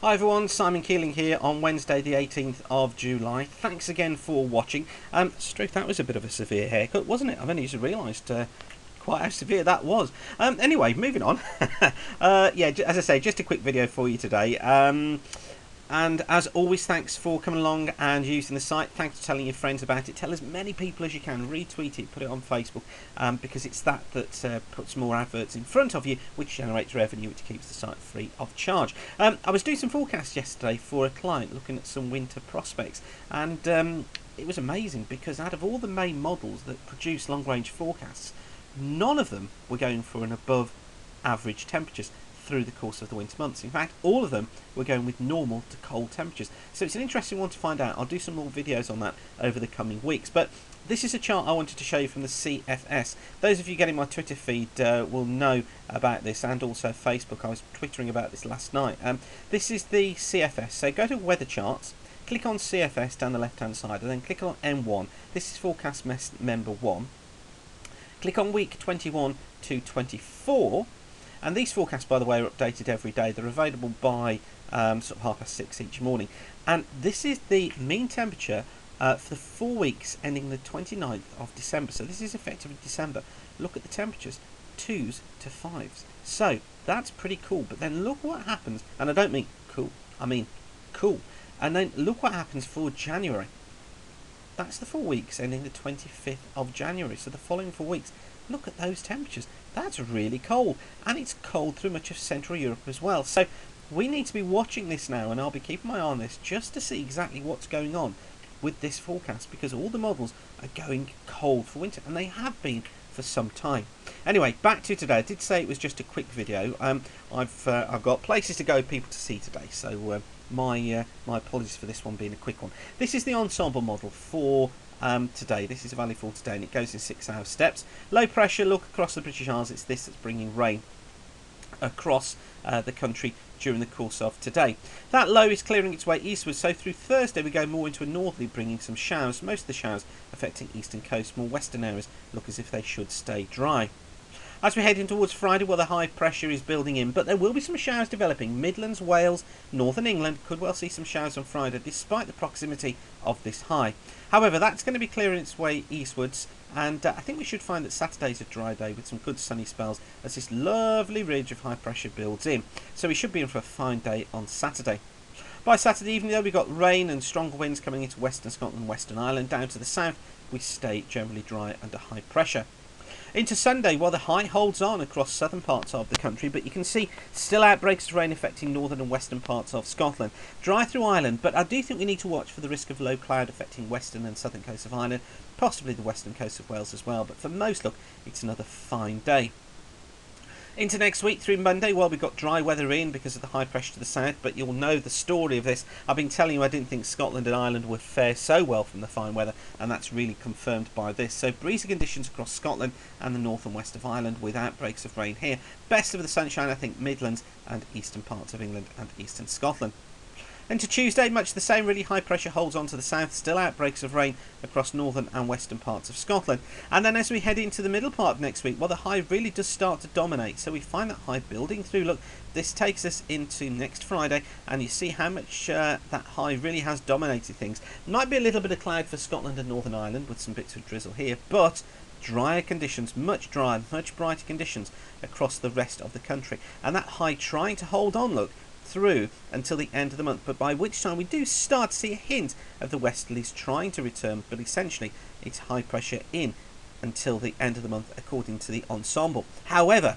Hi everyone, Simon Keeling here on Wednesday the 18th of July. Thanks again for watching. Struth, that was a bit of a severe haircut, wasn't it? I've only just realised quite how severe that was. Anyway, moving on. Yeah, as I say, just a quick video for you today. And as always, thanks for coming along and using the site. Thanks for telling your friends about it. Tell as many people as you can. Retweet it, put it on Facebook, because it's that puts more adverts in front of you, which generates revenue, which keeps the site free of charge. I was doing some forecasts yesterday for a client, looking at some winter prospects, and it was amazing because out of all the main models that produce long-range forecasts, none of them were going for an above average temperatures through the course of the winter months. In fact, all of them were going with normal to cold temperatures. So it's an interesting one to find out. I'll do some more videos on that over the coming weeks. But this is a chart I wanted to show you from the CFS. Those of you getting my Twitter feed will know about this, and also Facebook. I was twittering about this last night. This is the CFS. So go to weather charts, click on CFS down the left hand side, and then click on M1. This is forecast member 1. Click on week 21 to 24. And these forecasts, by the way, are updated every day. They're available by sort of 6:30 each morning. And this is the mean temperature for the 4 weeks ending the 29th of December. So this is effectively December. Look at the temperatures, 2s to 5s. So that's pretty cool. But then look what happens. And I don't mean cool. I mean cool. And then look what happens for January. That's the 4 weeks ending the 25th of January. So the following 4 weeks. Look at those temperatures. That's really cold. And it's cold through much of Central Europe as well. So we need to be watching this now, and I'll be keeping my eye on this just to see exactly what's going on with this forecast, because all the models are going cold for winter, and they have been for some time. Anyway, back to today. I did say it was just a quick video. I've got places to go, people to see today, so my apologies for this one being a quick one. This is the ensemble model for today. This is valid for today, and it goes in 6-hour steps. Low pressure, look across the British Isles. It's this that's bringing rain across the country during the course of today. That low is clearing its way eastward, so through Thursday we go more into a northerly, bringing some showers. Most of the showers affecting eastern coast. More western areas look as if they should stay dry. As we head in towards Friday, well, the high pressure is building in, but there will be some showers developing. Midlands, Wales, northern England could well see some showers on Friday, despite the proximity of this high. However, that's going to be clearing its way eastwards, and I think we should find that Saturday's a dry day with some good sunny spells as this lovely ridge of high pressure builds in. So we should be in for a fine day on Saturday. By Saturday evening, though, we've got rain and stronger winds coming into Western Scotland and Western Ireland. Down to the south, we stay generally dry under high pressure. Into Sunday, well, the high holds on across southern parts of the country, but you can see still outbreaks of rain affecting northern and western parts of Scotland. Dry through Ireland, but I do think we need to watch for the risk of low cloud affecting western and southern coast of Ireland, possibly the western coast of Wales as well. But for most, look, it's another fine day. Into next week through Monday, well, we've got dry weather in because of the high pressure to the south, but you'll know the story of this. I've been telling you I didn't think Scotland and Ireland would fare so well from the fine weather, and that's really confirmed by this. So breezy conditions across Scotland and the north and west of Ireland with outbreaks of rain here. Best of the sunshine, I think, Midlands and eastern parts of England and eastern Scotland. Into Tuesday, much the same, really high pressure holds on to the south, still outbreaks of rain across northern and western parts of Scotland. And then as we head into the middle part of next week, well, the high really does start to dominate. So we find that high building through. Look, this takes us into next Friday, and you see how much that high really has dominated things. Might be a little bit of cloud for Scotland and Northern Ireland with some bits of drizzle here, but drier conditions, much drier, much brighter conditions across the rest of the country. And that high trying to hold on, look, through until the end of the month, but by which time we do start to see a hint of the westerlies trying to return, but essentially it's high pressure in until the end of the month according to the ensemble. However,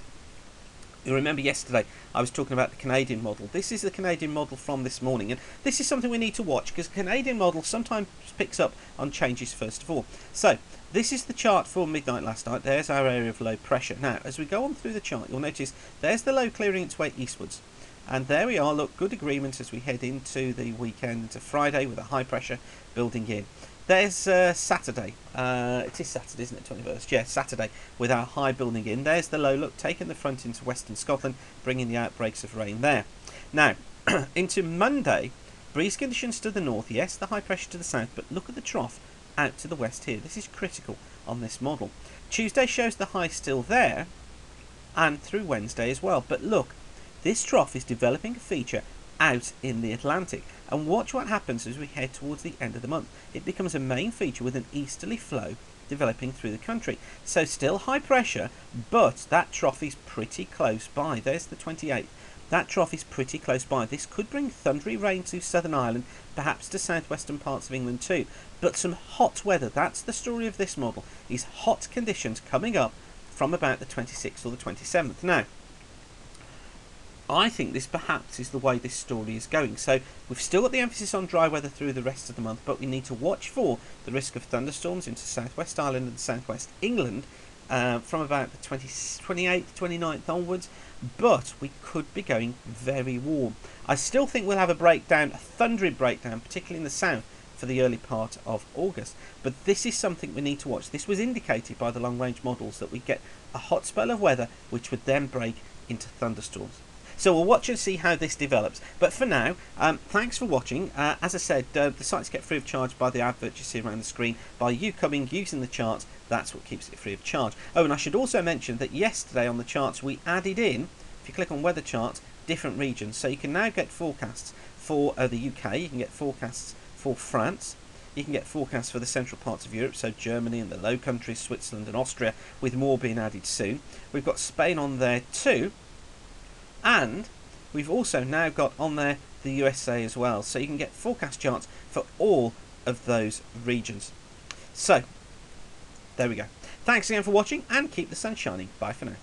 you remember yesterday I was talking about the Canadian model. This is the Canadian model from this morning, and this is something we need to watch because the Canadian model sometimes picks up on changes first of all. So this is the chart for midnight last night. There's our area of low pressure. Now as we go on through the chart, you'll notice there's the low clearing its way eastwards. And there we are, look, good agreement as we head into the weekend, into Friday with a high pressure building in. There's Saturday, it is Saturday, isn't it, 21st? Yeah, Saturday, with our high building in. There's the low, look, taking the front into western Scotland, bringing the outbreaks of rain there. Now, into Monday, breeze conditions to the north, yes, the high pressure to the south, but look at the trough out to the west here. This is critical on this model. Tuesday shows the high still there, and through Wednesday as well, but look, this trough is developing a feature out in the Atlantic. And watch what happens as we head towards the end of the month. It becomes a main feature with an easterly flow developing through the country. So still high pressure, but that trough is pretty close by. There's the 28th. That trough is pretty close by. This could bring thundery rain to Southern Ireland, perhaps to southwestern parts of England too. But some hot weather, that's the story of this model, is hot conditions coming up from about the 26th or the 27th. Now, I think this perhaps is the way this story is going. So we've still got the emphasis on dry weather through the rest of the month, but we need to watch for the risk of thunderstorms into southwest Ireland and southwest England from about the 28th, 29th onwards. But we could be going very warm. I still think we'll have a breakdown, a thundery breakdown, particularly in the south, for the early part of August. But this is something we need to watch. This was indicated by the long range models that we get a hot spell of weather which would then break into thunderstorms. So we'll watch and see how this develops. But for now, thanks for watching. As I said, the sites get free of charge by the advert you see around the screen. By you coming, using the charts, that's what keeps it free of charge. Oh, and I should also mention that yesterday on the charts we added in, if you click on weather charts, different regions. So you can now get forecasts for the UK, you can get forecasts for France, you can get forecasts for the central parts of Europe, so Germany and the Low Countries, Switzerland and Austria, with more being added soon. We've got Spain on there too. And we've also now got on there the USA as well. So you can get forecast charts for all of those regions. So, there we go. Thanks again for watching and keep the sun shining. Bye for now.